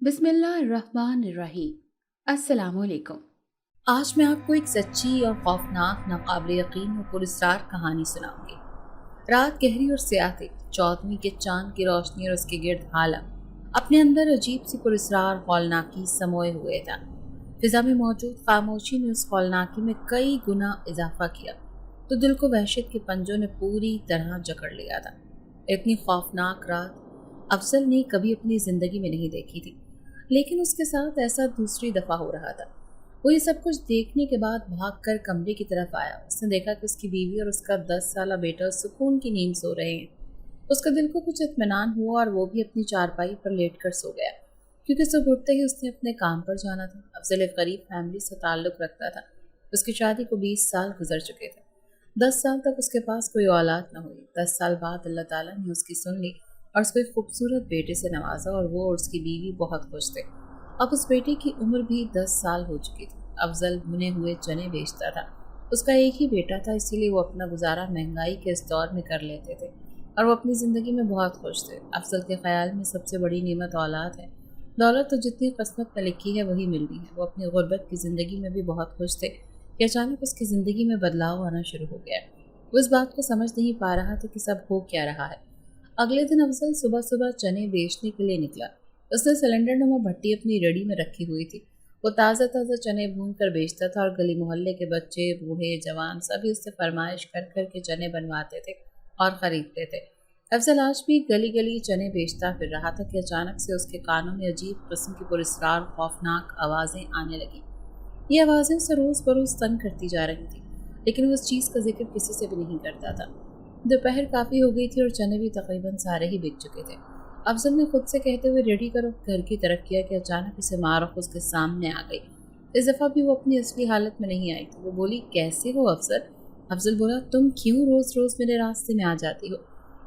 बिस्मिल्लाहिर्रहमानिर्रहीम। अस्सलामुअलैकुम। आज मैं आपको एक सच्ची और खौफनाक, नाकाबिल यकीन और पुरस्कार कहानी सुनाऊंगी। रात गहरी और स्याह थी। चौदहवीं के चांद की रोशनी और उसके गिर्द आलम अपने अंदर अजीब सी पुरस्कार हौलनाकी समोए हुए था। फिजा में मौजूद खामोशी ने उस हौलनाकी में कई गुना इजाफा किया तो दिल को वहशत के पंजों ने पूरी तरह जकड़ लिया था। इतनी खौफनाक रात अफजल ने कभी अपनी जिंदगी में नहीं देखी थी, लेकिन उसके साथ ऐसा दूसरी दफा हो रहा था। वो ये सब कुछ देखने के बाद भागकर कमरे की तरफ आया। उसने देखा कि उसकी बीवी और उसका 10 साला बेटा सुकून की नींद सो रहे हैं। उसका दिल को कुछ इत्मीनान हुआ और वो भी अपनी चारपाई पर लेटकर सो गया, क्योंकि सुबह उठते ही उसने अपने काम पर जाना था। अफजल एक गरीब फैमिली से ताल्लुक रखता था। उसकी शादी को 20 साल गुजर चुके थे। 10 साल तक उसके पास कोई औलाद न हुई। 10 साल बाद अल्लाह ताला ने उसकी सुन ली और उसको एक खूबसूरत बेटे से नवाजा और वो और उसकी बीवी बहुत खुश थे। अब उस बेटे की उम्र भी 10 साल हो चुकी थी। अफजल भुने हुए चने बेचता था। उसका एक ही बेटा था, इसीलिए वो अपना गुजारा महंगाई के इस दौर में कर लेते थे और वो अपनी ज़िंदगी में बहुत खुश थे। अफजल के ख्याल में सबसे बड़ी नेमत औलाद है। दौलत तो जितनी किस्मत में लिखी है वही मिल रही है। वो अपनी गुर्बत की ज़िंदगी में भी बहुत खुश थे कि अचानक उसकी ज़िंदगी में बदलाव आना शुरू हो गया। वो इस बात को समझ नहीं पा रहा था कि सब हो क्या रहा है। अगले दिन अफजल सुबह सुबह चने बेचने के लिए निकला। उसने सिलेंडर नुमा भट्टी अपनी रेडी में रखी हुई थी। वो ताज़ा ताज़ा चने भून कर बेचता था और गली मोहल्ले के बच्चे, बूढ़े, जवान सभी उससे फरमाइश कर कर के चने बनवाते थे और ख़रीदते थे। अफजल आज भी गली गली चने बेचता फिर रहा था कि अचानक से उसके कानों में अजीब किस्म की पुरस्कार खौफनाक आवाज़ें आने लगी। ये आवाज़ें उसे रोज़ बरोज़ तंग करती जा रही थी, लेकिन वो उस चीज़ का जिक्र किसी से भी नहीं करता था। दोपहर काफ़ी हो गई थी और चने भी तकरीबन सारे ही बिक चुके थे। अफजल ने खुद से कहते हुए रेडी करो घर की तरफ किया कि अचानक उसे मारूफ उसके सामने आ गई। इस दफ़ा भी वो अपनी असली हालत में नहीं आई थी। वो बोली, कैसे हो अफजल? अफजल बोला, तुम क्यों रोज़ रोज़ मेरे रास्ते में आ जाती हो?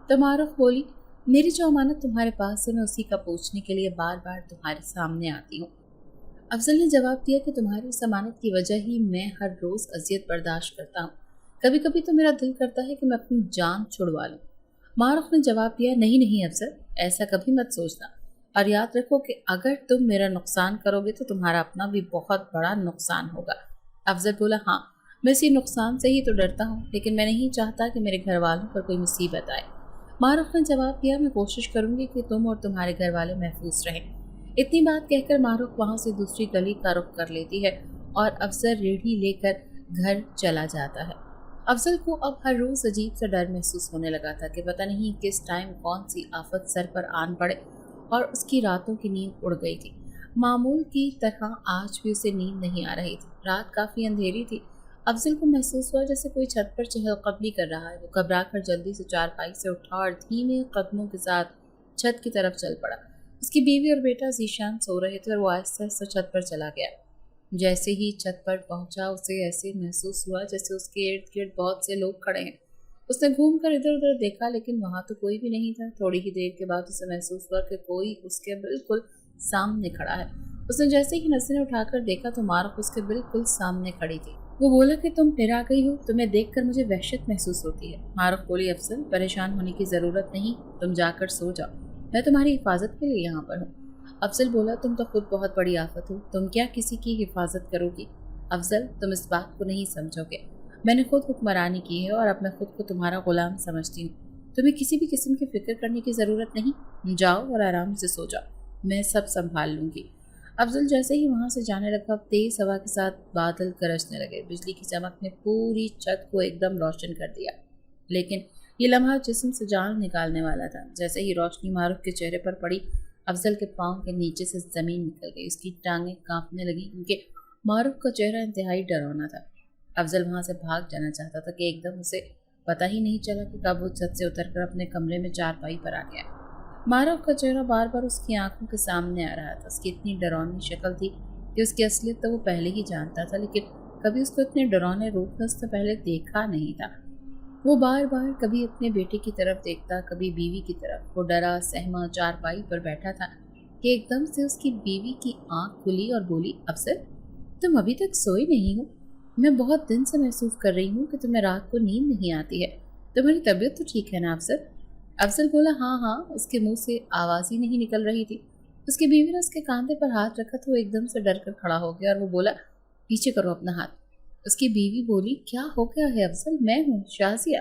तो मारूफ बोली, मेरी जो अमानत तुम्हारे पास है मैं उसी का पूछने के लिए बार बार तुम्हारे सामने आती हूँ। अफजल ने जवाब दिया कि तुम्हारी इस अमानत की वजह ही मैं हर रोज़ अजियत बर्दाश्त करता हूँ। कभी कभी तो मेरा दिल करता है कि मैं अपनी जान छुड़वा लूँ। मारूफ ने जवाब दिया, नहीं नहीं अफजल, ऐसा कभी मत सोचना, और याद रखो कि अगर तुम मेरा नुकसान करोगे तो तुम्हारा अपना भी बहुत बड़ा नुकसान होगा। अफजल बोला, हाँ मैं इसी नुकसान से ही तो डरता हूँ, लेकिन मैं नहीं चाहता कि मेरे घर वालों पर कोई मुसीबत आए। मारूफ ने जवाब दिया, मैं कोशिश करूंगी कि तुम और तुम्हारे घर वाले महफूज रहें। इतनी बात कहकर मारूफ वहाँ से दूसरी गली का रुख कर लेती है और अफजल रेढ़ी लेकर घर चला जाता है। अफजल को अब हर रोज़ अजीब सा डर महसूस होने लगा था कि पता नहीं किस टाइम कौन सी आफत सर पर आन पड़े, और उसकी रातों की नींद उड़ गई थी। मामूल की तरह आज भी उसे नींद नहीं आ रही थी। रात काफ़ी अंधेरी थी। अफजल को महसूस हुआ जैसे कोई छत पर चहलकदमी कर रहा है। वो घबरा कर जल्दी से चारपाई से उठा और धीमे कदमों के साथ छत की तरफ चल पड़ा। उसकी बीवी और बेटा जीशान सो रहे थे और वो आहिस्ता आहिस्ता छत पर चला गया। जैसे ही छत पर पहुंचा उसे ऐसे महसूस हुआ जैसे उसके इर्द गिर्द बहुत से लोग खड़े हैं। उसने घूम कर इधर उधर देखा, लेकिन वहां तो कोई भी नहीं था। थोड़ी ही देर के बाद उसे महसूस हुआ कि कोई उसके बिल्कुल सामने खड़ा है। उसने जैसे ही नजरें उठाकर देखा तो मारूफ उसके बिल्कुल सामने खड़ी थी। वो बोला कि तुम फिर आ गई हो, तुम्हें देखकर मुझे वहशत महसूस होती है। मारूफ बोली, अफसल परेशान होने की जरूरत नहीं, तुम जाकर सो जाओ, मैं तुम्हारी हिफाजत के लिए यहाँ पर हूँ। अफजल बोला, तुम तो खुद बहुत बड़ी आफत हो, तुम क्या किसी की हिफाजत करोगी? अफजल, तुम इस बात को नहीं समझोगे, मैंने खुद हुक्मरानी की है और अब मैं खुद को तुम्हारा गुलाम समझती हूँ। तुम्हें किसी भी किस्म की फिक्र करने की ज़रूरत नहीं, जाओ और आराम से सो जाओ, मैं सब संभाल लूँगी। अफजल जैसे ही वहाँ से जाने लगा, तेज़ हवा के साथ बादल गरजने लगे। बिजली की चमक ने पूरी छत को एकदम रोशन कर दिया, लेकिन ये लम्हा जिस्म से जान निकालने वाला था। जैसे ही रोशनी मारूफ के चेहरे पर पड़ी, अफजल के पाँव के नीचे से ज़मीन निकल गई। उसकी टांगें कांपने लगी क्योंकि मारूफ का चेहरा इंतहाई डरावना था। अफजल वहाँ से भाग जाना चाहता था कि एकदम उसे पता ही नहीं चला कि कब वो छत से उतरकर अपने कमरे में चारपाई पर आ गया। मारूफ का चेहरा बार बार उसकी आंखों के सामने आ रहा था। उसकी इतनी डरावनी शक्ल थी कि उसकी असलियत तो वो पहले ही जानता था, लेकिन कभी उसको इतने डरावने रूप में उसने पहले देखा नहीं था। वो बार बार कभी अपने बेटे की तरफ देखता, कभी बीवी की तरफ। वो डरा सहमा चारपाई पर बैठा था कि एकदम से उसकी बीवी की आंख खुली और बोली, अफसर तुम अभी तक सोई नहीं हो? मैं बहुत दिन से महसूस कर रही हूँ कि तुम्हें रात को नींद नहीं आती है। तुम्हारी तबीयत तो ठीक है ना अफसर? अफसर बोला, हाँ हाँ। उसके मुंह से आवाज़ ही नहीं निकल रही थी। اس کی بیوی نے اس کے کاندھے پر ہاتھ رکھا تو وہ ایک دم سے ڈر کر کھڑا ہو گیا اور وہ بولا پیچھے کرو اپنا ہاتھ۔ اس کی بیوی بولی کیا ہو گیا ہے افضل؟ میں ہوں شازیہ۔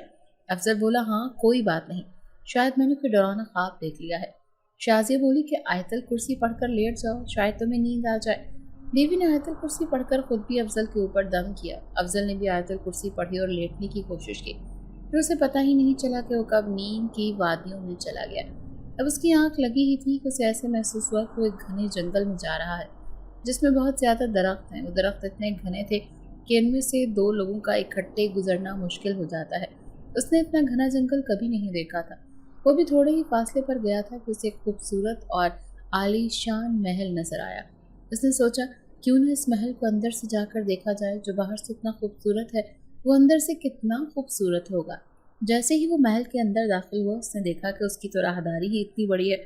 افضل بولا ہاں کوئی بات نہیں، شاید میں نے کوئی ڈرانا خواب دیکھ لیا ہے۔ شازیہ بولی کہ آیت الکرسی پڑھ کر لیٹ جاؤ، شاید تمہیں نیند آ جائے۔ بیوی نے آیت الکرسی پڑھ کر خود بھی افضل کے اوپر دم کیا۔ افضل نے بھی آیت الکرسی پڑھی اور لیٹنے کی کوشش کی، پھر اسے پتہ ہی نہیں چلا کہ وہ کب نیند کی وادیوں میں چلا گیا۔ اب اس کی آنکھ لگی ہی تھی کہ اسے ایسے محسوس ہوا کہ وہ ایک گھنے جنگل میں جا رہا ہے جس میں بہت زیادہ درخت ہیں۔ وہ درخت اتنے گھنے تھے کہ ان میں سے دو لوگوں کا اکٹھے گزرنا مشکل ہو جاتا ہے۔ اس نے اتنا گھنا جنگل کبھی نہیں دیکھا تھا۔ وہ بھی تھوڑے ہی فاصلے پر گیا تھا کہ اسے ایک خوبصورت اور عالی شان محل نظر آیا۔ اس نے سوچا کیوں نہ اس محل کو اندر سے جا کر دیکھا جائے، جو باہر سے اتنا خوبصورت ہے وہ اندر سے کتنا خوبصورت ہوگا۔ جیسے ہی وہ محل کے اندر داخل ہوا اس نے دیکھا کہ اس کی تو راہداری ہی اتنی بڑی ہے،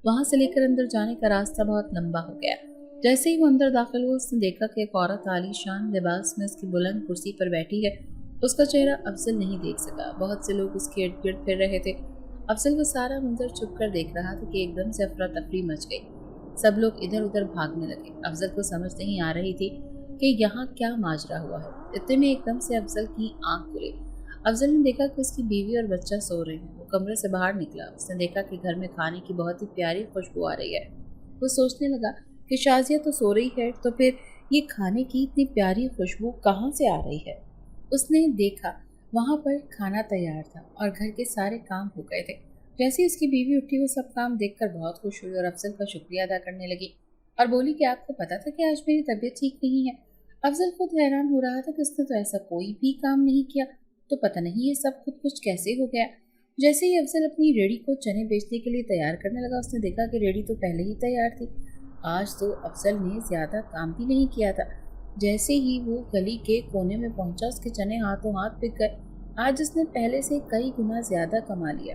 وہاں سے لے کر اندر جانے کا راستہ بہت لمبا ہو گیا۔ جیسے ہی وہ اندر داخل ہوا اس نے دیکھا کہ ایک عورت عالی شان لباس میں اس کی بلند کرسی پر بیٹھی ہے۔ اس کا چہرہ افضل نہیں دیکھ سکا، بہت سے لوگ اس کے ارد گرد پھر رہے تھے۔ افضل وہ سارا منظر چھپ کر دیکھ رہا تھا کہ ایک دم سے افراتفری مچ گئی، سب لوگ ادھر ادھر بھاگنے لگے۔ افضل کو سمجھ نہیں آ رہی تھی کہ یہاں کیا ماجرا ہوا ہے۔ اتنے میں ایک دم سے افضل کی آنکھ کھلی۔ افضل نے دیکھا کہ اس کی بیوی اور بچہ سو رہے ہیں۔ وہ کمرے سے باہر نکلا، اس نے دیکھا کہ گھر میں کھانے کی بہت ہی پیاری خوشبو آ رہی ہے۔ وہ سوچنے لگا کہ شازیہ تو سو رہی ہے تو پھر یہ کھانے کی اتنی پیاری خوشبو کہاں سے آ رہی ہے۔ اس نے دیکھا وہاں پر کھانا تیار تھا اور گھر کے سارے کام ہو گئے تھے۔ جیسے اس کی بیوی اٹھی وہ سب کام دیکھ کر بہت خوش ہوئی اور افضل کا شکریہ ادا کرنے لگی اور بولی کہ آپ کو پتا تھا کہ آج میری طبیعت ٹھیک نہیں ہے۔ افضل خود حیران ہو رہا تھا کہ اس نے تو ایسا کوئی بھی کام نہیں کیا، تو پتہ نہیں یہ سب خود کچھ کیسے ہو گیا۔ جیسے ہی افضل اپنی ریڑھی کو چنے بیچنے کے لیے تیار کرنے لگا اس نے دیکھا کہ ریڑھی تو پہلے ہی تیار تھی۔ آج تو افضل نے زیادہ کام بھی نہیں کیا تھا۔ جیسے ہی وہ گلی کے کونے میں پہنچا اس کے چنے ہاتھوں ہاتھ بک گئے۔ آج اس نے پہلے سے کئی گنا زیادہ کما لیا۔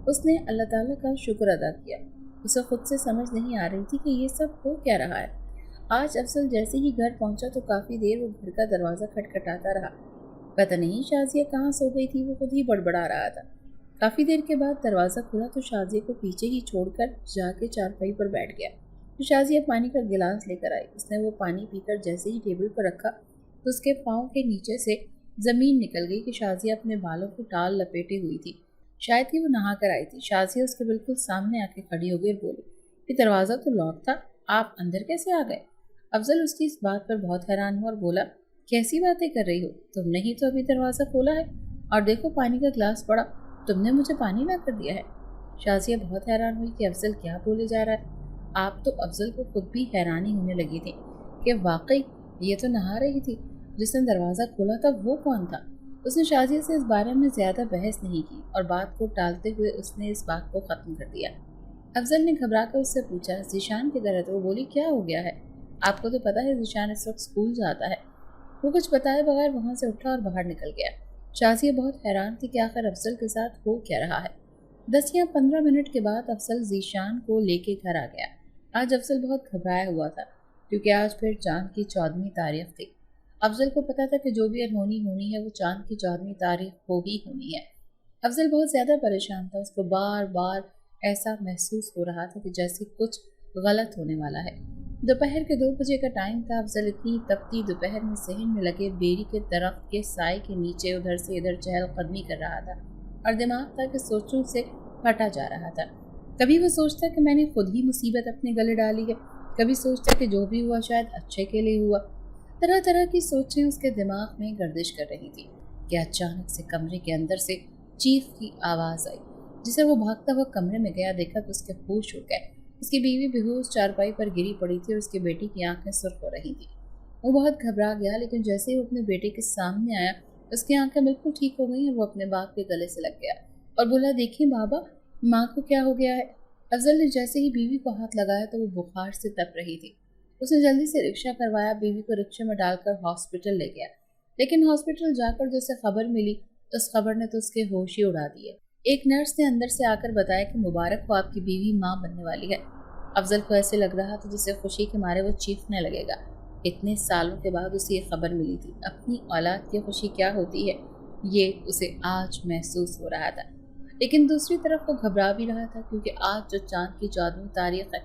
اس نے اللہ تعالیٰ کا شکر ادا کیا۔ اسے خود سے سمجھ نہیں آ رہی تھی کہ یہ سب ہو کیا رہا ہے۔ آج افضل جیسے ہی گھر پہنچا تو کافی دیر وہ گھر کا دروازہ کھٹکھٹاتا رہا۔ پتہ نہیں شازیہ کہاں سو گئی تھی، وہ خود ہی بڑبڑا رہا تھا۔ کافی دیر کے بعد دروازہ کھلا تو شازیہ کو پیچھے ہی چھوڑ کر جا کے چارپائی پر بیٹھ گیا۔ شازیہ پانی کا گلاس لے کر آئی۔ اس نے وہ پانی پی کر جیسے ہی ٹیبل پر رکھا تو اس کے پاؤں کے نیچے سے زمین نکل گئی کہ شازیہ اپنے بالوں کو ٹال لپیٹے ہوئی تھی، شاید کہ وہ نہا کر آئی تھی۔ شازیہ اس کے بالکل سامنے آ کے کھڑی ہو گئی اور بولی کہ دروازہ تو لاک تھا، آپ اندر کیسے آ گئے؟ افضل اس کی اس بات پر بہت حیران ہوا اور بولا کیسی باتیں کر رہی ہو، تم نے ہی تو ابھی دروازہ کھولا ہے اور دیکھو پانی کا گلاس پڑا، تم نے مجھے پانی لا کر دیا ہے۔ شازیہ بہت حیران ہوئی کہ افضل کیا بولے جا رہا ہے۔ آپ تو افضل کو خود بھی حیرانی ہونے لگی تھی کہ واقعی یہ تو نہا رہی تھی، جس نے دروازہ کھولا تھا وہ کون تھا۔ اس نے شازیہ سے اس بارے میں زیادہ بحث نہیں کی اور بات کو ٹالتے ہوئے اس نے اس بات کو ختم کر دیا۔ افضل نے گھبرا کر اس سے پوچھا ذیشان کدھر ہے؟ تو وہ بولی کیا ہو گیا ہے؟ آپ کو تو پتا ہے ذیشان اس وقت اسکول جاتا ہے۔ وہ کچھ بتائے بغیر وہاں سے اٹھا اور باہر نکل گیا۔ شازیہ بہت حیران تھی کہ آخر افضل کے ساتھ ہو کیا رہا ہے۔ 10 یا 15 منٹ کے بعد افضل ذیشان کو لے کے گھر آ گیا۔ آج افضل بہت گھبرایا ہوا تھا کیونکہ آج پھر چاند کی 14ویں تاریخ تھی۔ افضل کو پتا تھا کہ جو بھی انہونی ہونی ہے وہ چاند کی 14ویں تاریخ کو ہی ہونی ہے۔ افضل بہت زیادہ پریشان تھا، اس کو بار بار ایسا محسوس ہو رہا تھا کہ جیسے کچھ غلط ہونے والا ہے۔ دوپہر کے 2 بجے کا ٹائم تھا۔ افضل اتنی تپتی دوپہر میں صحن میں لگے بیری کے درخت کے سائے کے نیچے ادھر سے ادھر چہل قدمی کر رہا تھا اور دماغ تھا کہ سوچوں سے پھٹا جا رہا تھا۔ کبھی وہ سوچتا کہ میں نے خود ہی مصیبت اپنے گلے ڈالی ہے، کبھی سوچتا کہ جو بھی ہوا شاید اچھے کے لیے ہوا۔ طرح طرح کی سوچیں اس کے دماغ میں گردش کر رہی تھی کہ اچانک سے کمرے کے اندر سے چیخ کی آواز آئی۔ جسے وہ بھاگتا ہوا کمرے میں گیا دیکھا تو اس کے ہوش اڑ گئے۔ اس کی بیوی بے ہوش چارپائی پر گری پڑی تھی اور اس کے بیٹی کی آنکھیں سرخ ہو رہی تھیں۔ وہ بہت گھبرا گیا لیکن جیسے ہی وہ اپنے بیٹے کے سامنے آیا اس کی آنکھیں بالکل ٹھیک ہو گئی اور وہ اپنے باپ کے گلے سے لگ گیا اور بولا دیکھیں بابا ماں کو کیا ہو گیا ہے۔ افضل نے جیسے ہی بیوی کو ہاتھ لگایا تو وہ بخار سے تپ رہی تھی۔ اس نے جلدی سے رکشہ کروایا، بیوی کو رکشے میں ڈال کر ہاسپٹل لے گیا، لیکن ہاسپٹل جا کر جیسے خبر ملی اس خبر نے تو اس کے ہوش ہی اڑا دیے۔ ایک نرس نے اندر سے آ کر بتایا کہ مبارک ہو آپ کی بیوی ماں بننے والی ہے۔ افضل کو ایسے لگ رہا تھا جسے خوشی کے مارے وہ چیخنے لگے گا۔ اتنے سالوں کے بعد اسے یہ خبر ملی تھی، اپنی اولاد کی خوشی کیا ہوتی ہے یہ اسے آج محسوس ہو رہا تھا۔ لیکن دوسری طرف وہ گھبرا بھی رہا تھا کیونکہ آج جو چاند کی 14ویں تاریخ ہے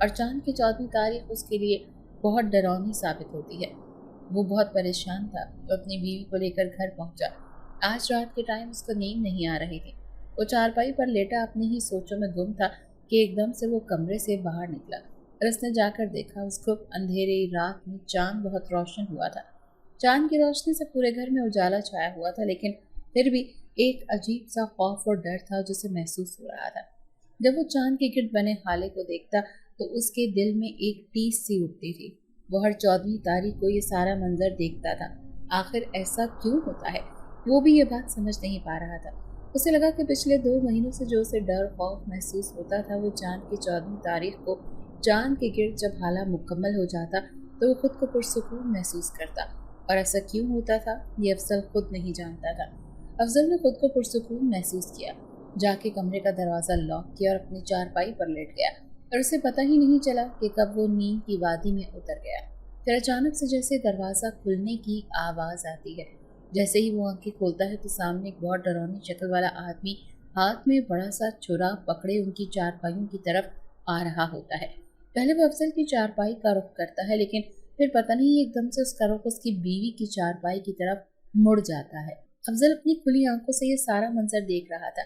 और चांद की 14वीं तारीख उसके लिए बहुत डरावनी साबित होती है। वो बहुत परेशान था तो अपनी बीवी को लेकर घर पहुंचा। आज रात के टाइम उसको नींद नहीं आ रही थी। वो चारपाई पर लेटा अपनी ही सोचों में गुम था कि एकदम से वो कमरे से बाहर निकला और उसने जाकर देखा उसको अंधेरे रात में चांद बहुत रोशन हुआ था। चांद की रोशनी से पूरे घर में उजाला छाया हुआ था, लेकिन फिर भी एक अजीब सा खौफ और डर था जो उसे महसूस हो रहा था। जब वो चांद के गिर्द बने हाले को देखता तो उसके दिल में एक टीस सी उठती थी। वो हर 14वीं तारीख को ये सारा मंजर देखता था। आखिर ऐसा क्यों होता है, वो भी ये बात समझ नहीं पा रहा था। उसे लगा कि पिछले 2 महीनों से जो उसे डर खौफ महसूस होता था, वो चांद की 14वीं तारीख को चांद के गिर्द जब हाला मुकम्मल हो जाता तो वो खुद को पुरसुकून महसूस करता। और ऐसा क्यों होता था ये अफजल खुद नहीं जानता था। अफजल ने खुद को पुरसुकून महसूस किया, जाके कमरे का दरवाज़ा लॉक किया और अपनी चारपाई पर लेट गया और उसे पता ही नहीं चला कि कब वो नींद की वादी में उतर गया। फिर अचानक से जैसे दरवाज़ा खुलने की आवाज़ आती है। जैसे ही वो आंखें खोलता है तो सामने एक बहुत डरावनी शक्ल वाला आदमी हाथ में बड़ा सा छुरा पकड़े उनकी चारपाइयों की तरफ आ रहा होता है। पहले वो अफजल की चारपाई का रुख करता है, लेकिन फिर पता नहीं एकदम से उसका रुख उसकी बीवी की चारपाई की तरफ मुड़ जाता है। अफजल अपनी खुली आंखों से ये सारा मंजर देख रहा था,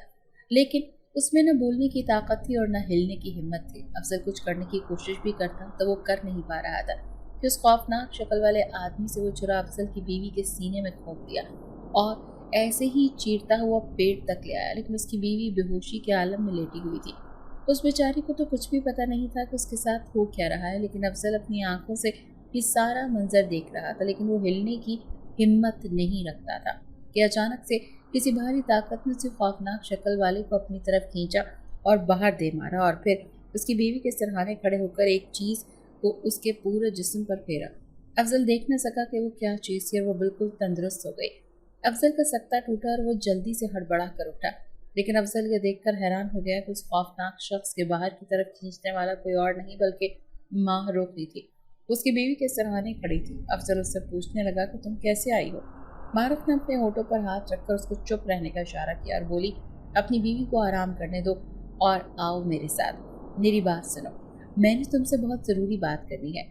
लेकिन उसमें न बोलने की ताकत थी और न हिलने की हिम्मत थी। अफजल कुछ करने की कोशिश भी करता तो वो कर नहीं पा रहा था कि उस खौफनाक शक्ल वाले आदमी से वो छुरा अफजल की बीवी के सीने में घोंप दिया और ऐसे ही चीरता हुआ पेट तक ले आया। लेकिन उसकी बीवी बेहोशी के आलम में लेटी हुई थी। उस बेचारी को तो कुछ भी पता नहीं था कि उसके साथ हो क्या रहा है, लेकिन अफजल अपनी आंखों से ये सारा मंजर देख रहा था, लेकिन वो हिलने की हिम्मत नहीं रखता था कि अचानक से किसी भारी ताकत ने उसे खौफनाक शक्ल वाले को अपनी तरफ खींचा और बाहर दे मारा और फिर उसकी बीवी के सिरहाने खड़े होकर एक चीज़ को उसके पूरे जिस्म पर फेरा। अफजल देख न सका कि वो क्या चीज़ थी और वो बिल्कुल तंदुरुस्त हो गई। अफजल का सकता टूटा और वो जल्दी से हड़बड़ा कर उठा, लेकिन अफजल ये देखकर हैरान हो गया कि उस खौफनाक शख्स के बाहर की तरफ खींचने वाला कोई और नहीं बल्कि माँ रोकनी थी। उसकी बीवी के सिरहाने खड़ी थी। अफजल उससे पूछने लगा कि तुम कैसे आई हो। मारूफ ने अपने होठों पर हाथ रखकर उसको चुप रहने का इशारा किया और बोली, अपनी बीवी को आराम करने दो और आओ मेरे साथ। मेरी बात सुनो, मैंने तुमसे बहुत ज़रूरी बात करनी है।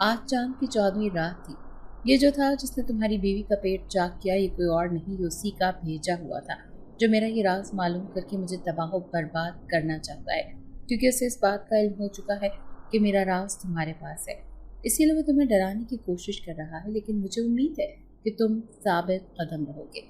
आज चांद की 14वीं रात थी। ये जो था जिसने तुम्हारी बीवी का पेट चाक किया, ये कोई और नहीं, ये उसी का भेजा हुआ था जो मेरा ये राज मालूम करके मुझे तबाह बर्बाद करना चाहता है, क्योंकि उसे इस बात का इल्म हो चुका है कि मेरा राज तुम्हारे पास है। इसीलिए वो तुम्हें डराने की कोशिश कर रहा है, लेकिन मुझे उम्मीद है कि तुम साबित कदम रहोगे।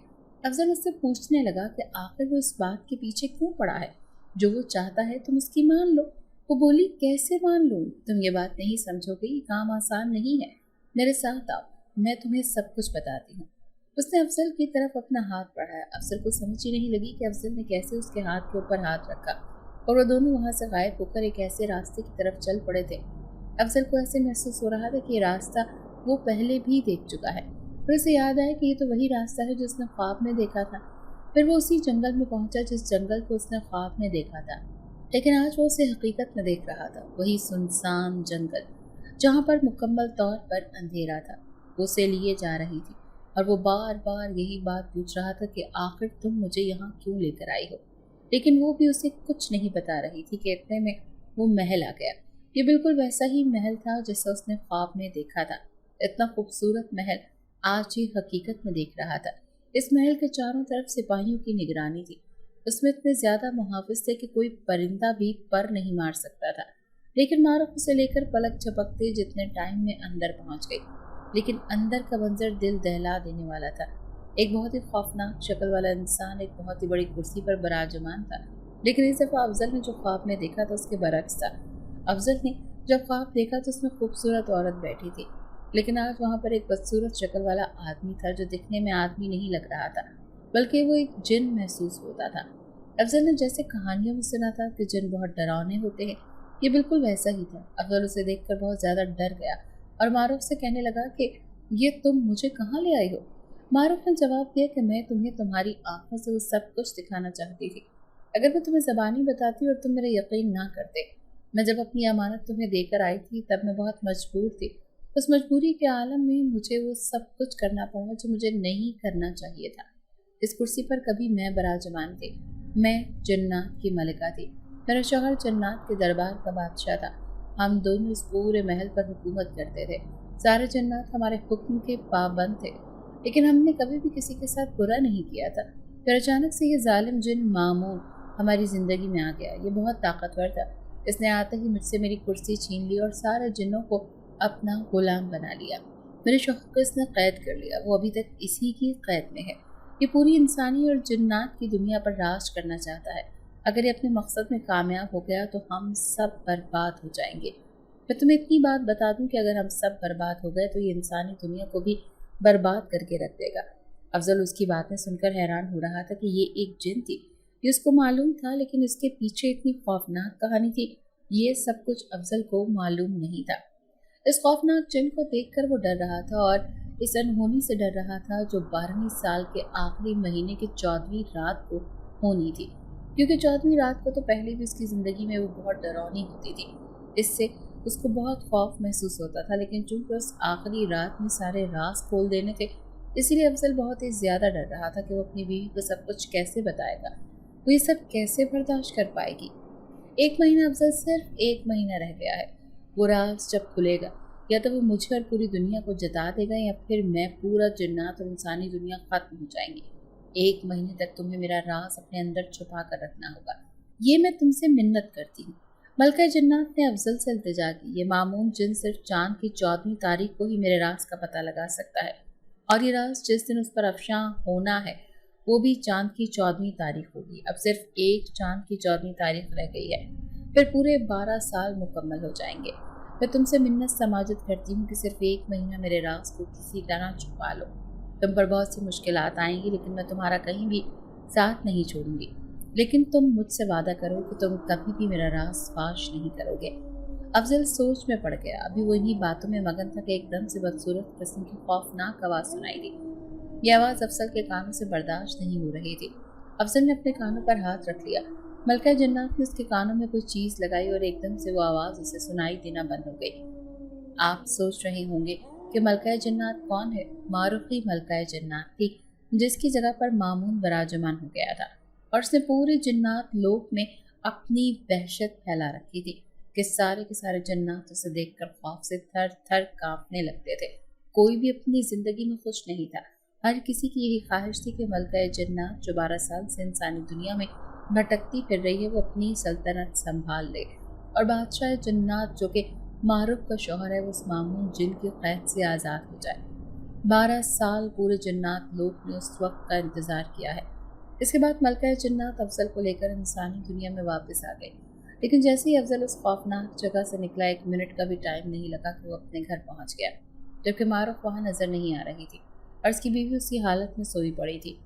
अफजल उससे पूछने लगा कि आखिर वो इस बात के पीछे क्यों पड़ा है। जो वो चाहता है तुम उसकी मान लो। वो बोली, कैसे मान लूँ, तुम ये बात नहीं समझोगे, ये काम आसान नहीं है। मेरे साथ आओ, मैं तुम्हें सब कुछ बताती हूँ। उसने अफजल की तरफ अपना हाथ बढ़ाया। अफजल को समझ ही नहीं लगी कि अफजल ने कैसे उसके हाथ के ऊपर हाथ रखा और वो दोनों वहाँ से गायब होकर एक ऐसे रास्ते की तरफ चल पड़े थे। अफजल को ऐसे महसूस हो रहा था कि ये रास्ता वो पहले भी देख चुका है। फिर उसे याद आया कि ये तो वही रास्ता है जो उसने ख्वाब में देखा था। फिर वो उसी जंगल में पहुंचा जिस जंगल को उसने ख्वाब में देखा था, लेकिन आज वो उसे हकीकत में देख रहा था। वही सुनसान जंगल जहाँ पर मुकम्मल तौर पर अंधेरा था। वो उसे लिए जा रही थी और वो बार बार यही बात पूछ रहा था कि आखिर तुम मुझे यहाँ क्यों लेकर आई हो। लेकिन वो भी उसे कुछ नहीं बता रही थी कि इतने में वो महल आ गया। ये बिल्कुल वैसा ही महल था जैसा उसने ख्वाब में देखा था। इतना खूबसूरत महल आज ही हकीकत में देख रहा था। इस महल के चारों तरफ सिपाहियों की निगरानी थी। उसमें इतने ज्यादा मुहाफिज थे कि कोई परिंदा भी पर नहीं मार सकता था। लेकिन मारूफ उसे लेकर पलक झपकते जितने टाइम में अंदर पहुंच गई, लेकिन अंदर का मंजर दिल दहला देने वाला था। एक बहुत ही खौफनाक शक्ल वाला इंसान एक बहुत ही बड़ी कुर्सी पर बराजमान था, लेकिन इस दफा अफजल ने जो ख्वाब में देखा था उसके बरक्स था। अफजल ने जब ख्वाब देखा तो उसमें खूबसूरत औरत बैठी थी, लेकिन आज वहाँ पर एक बदसूरत शक्ल वाला आदमी था जो दिखने में आदमी नहीं लग रहा था, बल्कि वो एक जिन महसूस होता था। अफजल ने जैसे कहानियों में सुना था कि जिन बहुत डरावने होते हैं, ये बिल्कुल वैसा ही था। अफजल उसे देखकर बहुत ज़्यादा डर गया और मारूफ से कहने लगा कि ये तुम मुझे कहाँ ले आई हो। मारूफ ने जवाब दिया कि मैं तुम्हें तुम्हारी आंखों से वो सब कुछ दिखाना चाहती थी। अगर मैं तुम्हें ज़बानी बताती और तुम मेरा यकीन ना करते। मैं जब अपनी अमानत तुम्हें देकर आई थी तब मैं बहुत मजबूर थी। उस मजबूरी के आलम में मुझे वो सब कुछ करना पड़ा जो मुझे नहीं करना चाहिए था। इस कुर्सी पर कभी मैं बराजमान थी। मैं जन्नत की मलिका थी। मेरा शौहर जन्नत के दरबार का बादशाह था। हम दोनों इस पूरे महल पर हुकूमत करते थे। सारे जन्नात हमारे हुक्म के पाबंद थे, लेकिन हमने कभी भी किसी के साथ बुरा नहीं किया था। फिर अचानक से ये जालिम जिन मामून हमारी ज़िंदगी में आ गया। ये बहुत ताकतवर था। इसने आते ही मुझसे मेरी कुर्सी छीन ली और सारे जिन्नों को अपना गुलाम बना लिया। मेरे शौहर को इसने कैद कर लिया। वो अभी तक इसी की कैद में है। ये पूरी इंसानी और जिन्नात की दुनिया पर राज करना चाहता है। अगर ये अपने मकसद में कामयाब हो गया तो हम सब बर्बाद हो जाएंगे। मैं तुम्हें इतनी बात बता दूं कि अगर हम सब बर्बाद हो गए तो ये इंसानी दुनिया को भी बर्बाद करके रख देगा। अफजल उसकी बातें सुनकर हैरान हो रहा था कि ये एक जिन थी। ये उसको मालूम था, लेकिन इसके पीछे इतनी खौफनाक कहानी थी, ये सब कुछ अफजल को मालूम नहीं था। इस खौफनाक जिन को देखकर वो डर रहा था और इस अनहोनी से डर रहा था जो 12वीं साल के आखिरी महीने की 14वीं रात को होनी थी, क्योंकि 14वीं रात को तो पहले भी उसकी ज़िंदगी में वो बहुत डरावनी होती थी। इससे उसको बहुत खौफ महसूस होता था, लेकिन चूंकि उस आखिरी रात में सारे राज खोल देने थे, इसीलिए अफजल बहुत ही ज़्यादा डर रहा था कि वो अपनी बीवी को सब कुछ कैसे बताएगा, वो ये सब कैसे बर्दाश्त कर पाएगी। 1 महीना, अफजल सिर्फ 1 महीना रह गया है। वो राज जब खुलेगा या तो वो मुझे और पूरी दुनिया को जता देगा या फिर मैं, पूरा जन्नत और इंसानी दुनिया खत्म हो जाएंगी। 1 महीने तक तुम्हें मेरा राज अपने अंदर छुपा कर रखना होगा, ये मैं तुमसे मिन्नत करती हूँ। मलका जन्नत ने अफजल से इल्तिजा की। ये मामून जिन सिर्फ चांद की 14वीं तारीख को ही मेरे राज का पता लगा सकता है, और ये राज जिस दिन उस पर अफशां होना है वो भी चांद की 14वीं तारीख होगी। अब सिर्फ एक चांद की 14वीं तारीख रह गई है, फिर पूरे 12 साल मुकम्मल हो जाएंगे। मैं तुमसे मिन्नत समाजत करती हूँ कि सिर्फ 1 महीना मेरे राज को किसी तरह छुपा लो। तुम पर बहुत सी मुश्किलात आएंगी, लेकिन मैं तुम्हारा कहीं भी साथ नहीं छोड़ूंगी। लेकिन तुम मुझसे वादा करो कि तुम कभी भी मेरा राज फाश नहीं करोगे। अफजल सोच में पड़ गया। अभी वो इन्हीं बातों में मगन था कि एकदम से बदसूरत किस्म की खौफनाक आवाज़ सुनाई दी। यह आवाज़ अफजल के कानों से बर्दाश्त नहीं हो रही थी। अफजल ने अपने कानों पर हाथ रख लिया। मलका जन्नत ने उसके कानों में कोई चीज़ लगाई और एकदम से वो आवाज़ उसे सुनाई देना बंद हो गई। आप सोच रहे होंगे कि मलका जन्नत कौन है? मारूफी मलका जन्नत थी, जिसकी जगह पर मामून बराजमान हो गया था और उसने पूरे जन्नत लोक में अपनी वहशत फैला रखी थी कि सारे के सारे जन्नत उसे देखकर खौफ से थर थर कांपने लगते थे। कोई भी अपनी जिंदगी में खुश नहीं था। हर किसी की यही ख्वाहिश थी कि मलका जन्नत जो 12 साल से इंसानी दुनिया में भटकती फिर रही है वो अपनी सल्तनत संभाल ले और बादशाह जन्नत जो कि मारूफ का शौहर है वो उस मामून जिन की कैद से आज़ाद हो जाए। 12 साल पूरे जन्नत लोक ने उस वक्त का इंतज़ार किया है। इसके बाद मलका जन्नत अफजल को लेकर इंसानी दुनिया में वापस आ गई, लेकिन जैसे ही अफजल उस खौफनाक जगह से निकला 1 मिनट का भी टाइम नहीं लगा कि वो अपने घर पहुंच गया, जबकि मारूफ वहाँ नज़र नहीं आ रही थी और उसकी बीवी उसकी हालत में सोई पड़ी थी।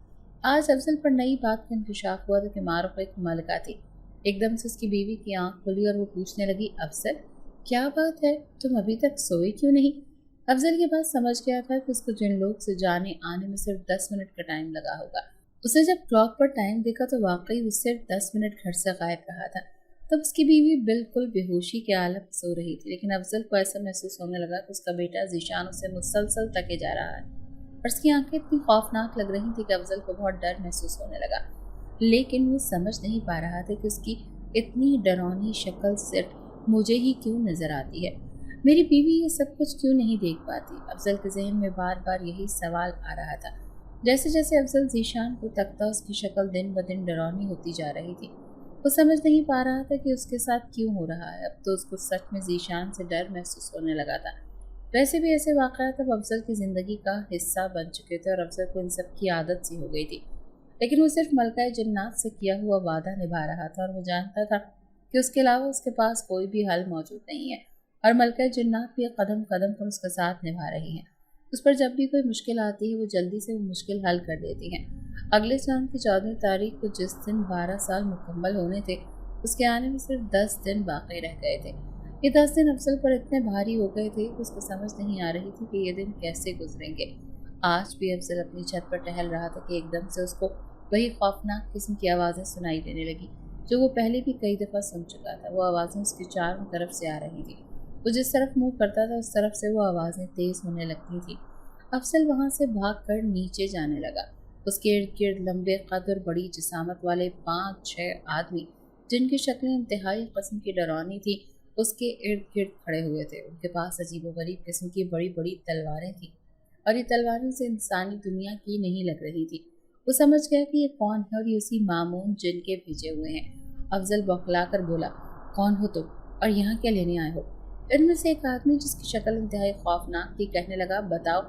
आज अफजल पर नई बात का इंकशाफ हुआ था कि मारूफ एक मलका थी। एकदम से उसकी बीवी की आंख खुली और वो पूछने लगी, अफजल क्या बात है, तुम अभी तक सोए क्यों नहीं? अफजल ये बात समझ गया था कि उसको जिन लोग से जाने आने में सिर्फ 10 मिनट का टाइम लगा होगा। उसने जब क्लॉक पर टाइम देखा तो वाकई वो सिर्फ 10 मिनट घर से गायब रहा था। तब उसकी बीवी बिल्कुल बेहोशी के आलम में सो रही थी, लेकिन अफजल को ऐसा महसूस होने लगा कि उसका बेटा जीशान उसे मुसलसल तके जा रहा है और उसकी आंखें इतनी खौफनाक लग रही थी कि अफजल को बहुत डर महसूस होने लगा। लेकिन वो समझ नहीं पा रहा था कि उसकी इतनी डरावनी शक्ल सिर्फ मुझे ही क्यों नजर आती है, मेरी बीवी ये सब कुछ क्यों नहीं देख पाती। अफजल के जहन में बार बार यही सवाल आ रहा था। जैसे जैसे अफजल जीशान को तकता उसकी शक्ल दिन ब दिन डरावनी होती जा रही थी। वो समझ नहीं पा रहा था कि उसके साथ क्यों हो रहा है। अब तो उसको सच में जीशान से डर महसूस होने लगा था। वैसे भी ऐसे वाक़यात अब अफजल की ज़िंदगी का हिस्सा बन चुके थे और अफजल को इन सब की आदत सी हो गई थी। लेकिन वो सिर्फ मलका जन्नत से किया हुआ वादा निभा रहा था और वो जानता था कि उसके अलावा उसके पास कोई भी हल मौजूद नहीं है और मलका जन्नत भी कदम कदम पर उसका साथ निभा रही हैं। उस पर जब भी कोई मुश्किल आती है वो जल्दी से वो मुश्किल हल कर देती हैं। अगले चांद की 14वीं तारीख को जिस दिन 12 साल मुकम्मल होने थे उसके आने में सिर्फ 10 दिन बाकी रह गए थे। ये 10 दिन अफजल पर इतने भारी हो गए थे कि उसको समझ नहीं आ रही थी कि ये दिन कैसे गुजरेंगे। आज भी अफजल अपनी छत पर टहल रहा था कि एकदम से उसको वही खौफनाक किस्म की आवाज़ें सुनाई देने लगी जो वो पहले भी कई दफ़ा सुन चुका था। वो आवाज़ें उसकी चारों तरफ से आ रही थी। वो जिस तरफ मुंह करता था उस तरफ से वो आवाज़ें तेज़ होने लगती थी। अफजल वहाँ से भागकर नीचे जाने लगा। उसके इर्द गिर्द लंबे कद और बड़ी जिसामत वाले 5-6 आदमी जिनकी शक्लें इंतहाई किस्म की डरावनी थी اس کے ارد گرد کھڑے ہوئے تھے۔ ان کے پاس عجیب و غریب قسم کی بڑی بڑی تلواریں تھیں اور یہ تلواریں سے انسانی دنیا کی نہیں لگ رہی تھی۔ وہ سمجھ گیا کہ یہ کون ہے اور یہ اسی مامون جن کے بھیجے ہوئے ہیں۔ افضل بوکھلا کر بولا، کون ہو تم اور یہاں کیا لینے آئے ہو؟ ان میں سے ایک آدمی جس کی شکل انتہائی خوفناک تھی کہنے لگا، بتاؤ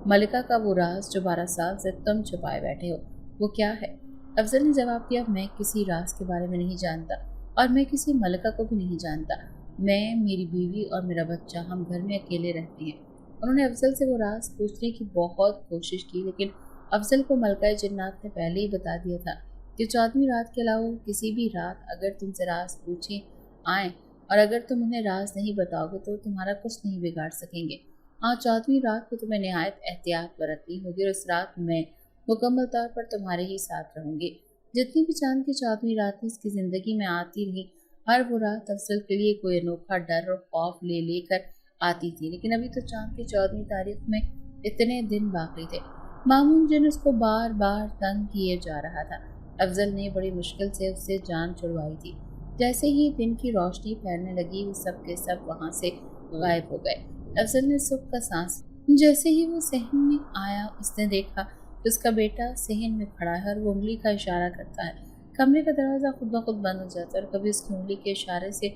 ملکہ کا وہ راز جو 12 سال سے تم چھپائے بیٹھے ہو، وہ کیا ہے؟ افضل نے جواب دیا، میں کسی راز کے بارے میں نہیں جانتا اور میں کسی ملکہ کو بھی نہیں جانتا۔ میں، میری بیوی اور میرا بچہ ہم گھر میں اکیلے رہتے ہیں۔ انہوں نے افضل سے وہ راز پوچھنے کی بہت کوشش کی، لیکن افضل کو ملکہ جنات نے پہلے ہی بتا دیا تھا کہ 14ویں رات کے علاوہ کسی بھی رات اگر تم سے راز پوچھیں آئیں اور اگر تم انہیں راز نہیں بتاؤ گے تو تمہارا کچھ نہیں بگاڑ سکیں گے۔ ہاں، 14ویں رات کو تمہیں نہایت احتیاط برتنی ہوگی اور اس رات میں مکمل طور پر تمہارے ہی ساتھ رہوں گی۔ جتنی بھی چاند کی 14ویں راتیں اس کی زندگی میں آتی رہی، ہر وہ رات افضل کے لیے کوئی انوکھا ڈر اور خوف لے کر آتی تھی، لیکن ابھی تو چاند کی 14ویں تاریخ میں اتنے دن باقی تھے۔ مامون جن اس کو بار بار تنگ کیے جا رہا تھا۔ افضل نے بڑی مشکل سے اس سے جان چھڑوائی تھی۔ جیسے ہی دن کی روشنی پھیلنے لگی، وہ سب کے سب وہاں سے غائب ہو گئے۔ افضل نے سکھ کا سانس جیسے ہی وہ صحن میں آیا، اس نے دیکھا کہ اس کا بیٹا صحن میں کھڑا ہے اور وہ انگلی کا اشارہ کرتا ہے۔ کمرے کا دروازہ خود بخود بند ہو جاتا ہے اور کبھی اس کی انگلی کے اشارے سے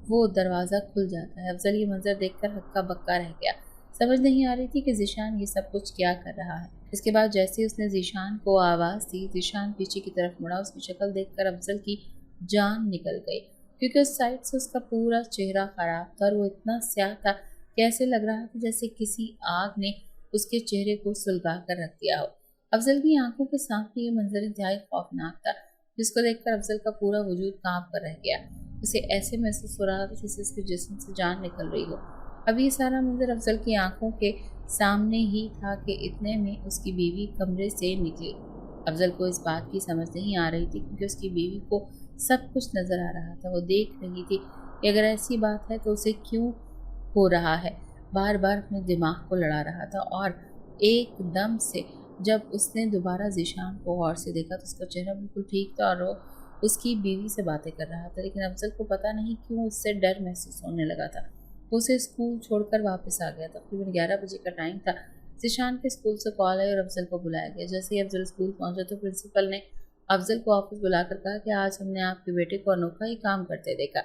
وہ دروازہ کھل جاتا ہے۔ افضل یہ منظر دیکھ کر ہکا بکا رہ گیا۔ سمجھ نہیں آ رہی تھی کہ ذیشان یہ سب کچھ کیا کر رہا ہے۔ اس کے بعد جیسے اس نے ذیشان کو آواز دی، ذیشان پیچھے کی طرف مڑا۔ اس کی شکل دیکھ کر افضل کی جان نکل گئی، کیونکہ اس سائڈ سے اس کا پورا چہرہ خراب تھا اور وہ اتنا سیاہ تھا کہ ایسے لگ رہا تھا جیسے کسی آگ نے اس کے چہرے کو سلگا کر رکھ دیا ہو۔ افضل کی آنکھوں کے سامنے یہ منظر انتہائی خوفناک تھا، جس کو دیکھ کر افضل کا پورا وجود کانپ کر رہ گیا۔ اسے ایسے محسوس ہو رہا تھا جیسے اس کے جسم سے جان نکل رہی ہو۔ اب یہ سارا منظر افضل کی آنکھوں کے سامنے ہی تھا کہ اتنے میں اس کی بیوی کمرے سے نکلی۔ افضل کو اس بات کی سمجھ نہیں آ رہی تھی، کیونکہ اس کی بیوی کو سب کچھ نظر آ رہا تھا۔ وہ دیکھ رہی تھی کہ اگر ایسی بات ہے تو اسے کیوں ہو رہا ہے، بار بار اپنے دماغ کو لڑا رہا تھا۔ اور ایک دم سے جب اس نے دوبارہ ذیشان کو غور سے دیکھا تو اس کا چہرہ بالکل ٹھیک تھا اور وہ اس کی بیوی سے باتیں کر رہا تھا، لیکن افضل کو پتہ نہیں کیوں اس سے ڈر محسوس ہونے لگا تھا۔ وہ اسے اسکول چھوڑ کر واپس آ گیا۔ تقریباً 11 بجے کا ٹائم تھا۔ ذیشان کے اسکول سے کال آئی اور افضل کو بلایا گیا۔ جیسے ہی افضل اسکول پہنچا تو پرنسپل نے افضل کو آفس بلا کر کہا کہ آج ہم نے آپ کے بیٹے کو انوکھا ہی کام کرتے دیکھا۔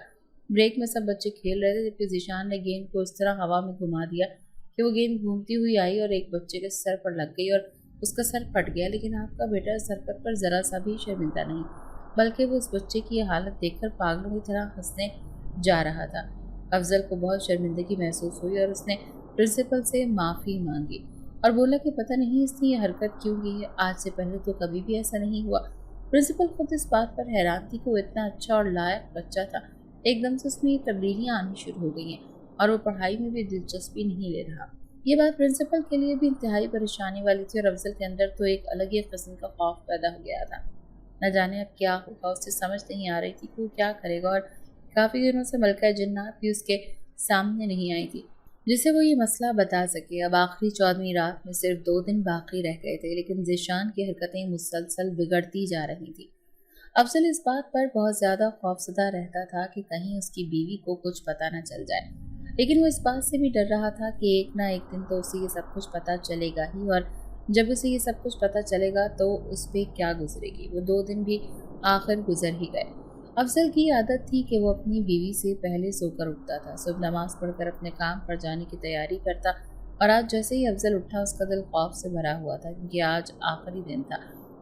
بریک میں سب بچے کھیل رہے تھے، جبکہ ذیشان نے گیند کو اس طرح ہوا میں گھما دیا کہ وہ گیند گھومتی ہوئی آئی اور ایک بچے کے سر پر لگ گئی اور اس کا سر پھٹ گیا، لیکن آپ کا بیٹا اس حرکت پر ذرا سا بھی شرمندہ نہیں، بلکہ وہ اس بچے کی یہ حالت دیکھ کر پاگلوں کی طرح ہنسنے جا رہا تھا۔ افضل کو بہت شرمندگی محسوس ہوئی اور اس نے پرنسپل سے معافی مانگی اور بولا کہ پتہ نہیں اس نے یہ حرکت کیوں کی ہے، آج سے پہلے تو کبھی بھی ایسا نہیں ہوا۔ پرنسپل خود اس بات پر حیران تھی کہ وہ اتنا اچھا اور لائق بچہ تھا، ایک دم سے اس میں یہ تبدیلیاں آنی شروع ہو گئی ہیں اور وہ پڑھائی میں بھی دلچسپی نہیں لے رہا۔ یہ بات پرنسپل کے لیے بھی انتہائی پریشانی والی تھی اور افضل کے اندر تو ایک الگ ہی قسم کا خوف پیدا ہو گیا تھا۔ نہ جانے اب کیا ہوگا، اسے سمجھ نہیں آ رہی تھی کہ وہ کیا کرے گا، اور کافی دنوں سے ملکہ جنات بھی اس کے سامنے نہیں آئی تھی جسے وہ یہ مسئلہ بتا سکے۔ اب آخری 14ویں رات میں صرف 2 دن باقی رہ گئے تھے، لیکن ذیشان کی حرکتیں مسلسل بگڑتی جا رہی تھیں۔ افضل اس بات پر بہت زیادہ خوفزدہ رہتا تھا کہ کہیں اس کی بیوی کو کچھ پتہ نہ چل جائے، لیکن وہ اس بات سے بھی ڈر رہا تھا کہ ایک نہ ایک دن تو اسے یہ سب کچھ پتہ چلے گا ہی، اور جب اسے یہ سب کچھ پتہ چلے گا تو اس پہ کیا گزرے گی۔ وہ 2 دن بھی آخر گزر ہی گئے۔ افضل کی عادت تھی کہ وہ اپنی بیوی سے پہلے سو کر اٹھتا تھا، صبح نماز پڑھ کر اپنے کام پر جانے کی تیاری کرتا، اور آج جیسے ہی افضل اٹھا اس کا دل خوف سے بھرا ہوا تھا، کیونکہ آج آخری دن تھا۔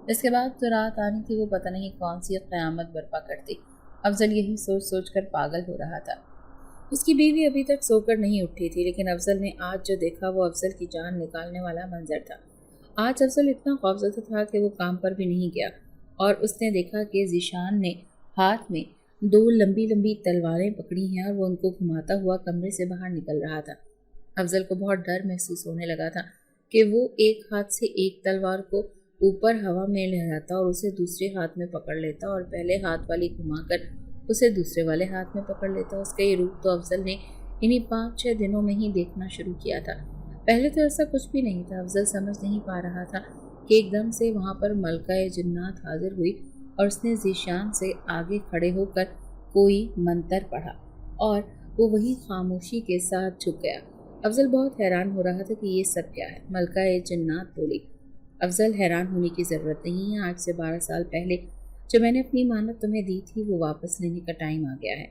اس کے بعد جو رات آنی تھی وہ پتہ نہیں کون سی قیامت برپا کرتی۔ افضل یہی سوچ سوچ کر پاگل ہو رہا تھا۔ اس کی بیوی ابھی تک سو کر نہیں اٹھی تھی، لیکن افضل نے آج جو دیکھا وہ افضل کی جان نکالنے والا منظر تھا۔ آج افضل اتنا خوفزدہ تھا کہ وہ کام پر بھی نہیں گیا، اور اس نے دیکھا کہ ذیشان نے ہاتھ میں 2 لمبی لمبی تلواریں پکڑی ہیں اور وہ ان کو گھماتا ہوا کمرے سے باہر نکل رہا تھا۔ افضل کو بہت ڈر محسوس ہونے لگا تھا کہ وہ ایک ہاتھ سے ایک تلوار کو اوپر ہوا میں لہراتا اور اسے دوسرے ہاتھ میں پکڑ لیتا، اور پہلے ہاتھ والی گھما کر اسے دوسرے والے ہاتھ میں پکڑ لیتا۔ اس کا یہ روپ تو افضل نے انہی 5-6 دنوں میں ہی دیکھنا شروع کیا تھا۔ پہلے تو ایسا کچھ بھی نہیں تھا۔ افضل سمجھ نہیں پا رہا تھا کہ ایک دم سے وہاں پر ملکہ جنات حاضر ہوئی اور اس نے ذیشان سے آگے کھڑے ہو کر کوئی منتر پڑھا، اور وہ वही खामोशी के साथ झुक गया। अफजल बहुत हैरान हो रहा था कि ये सब क्या है। मलका ए जन्नात बोली, अफजल हैरान होने की ज़रूरत नहीं है। आज से 12 साल पहले जो मैंने अपनी मानत तुम्हें दी थी वो वापस लेने का टाइम आ गया है।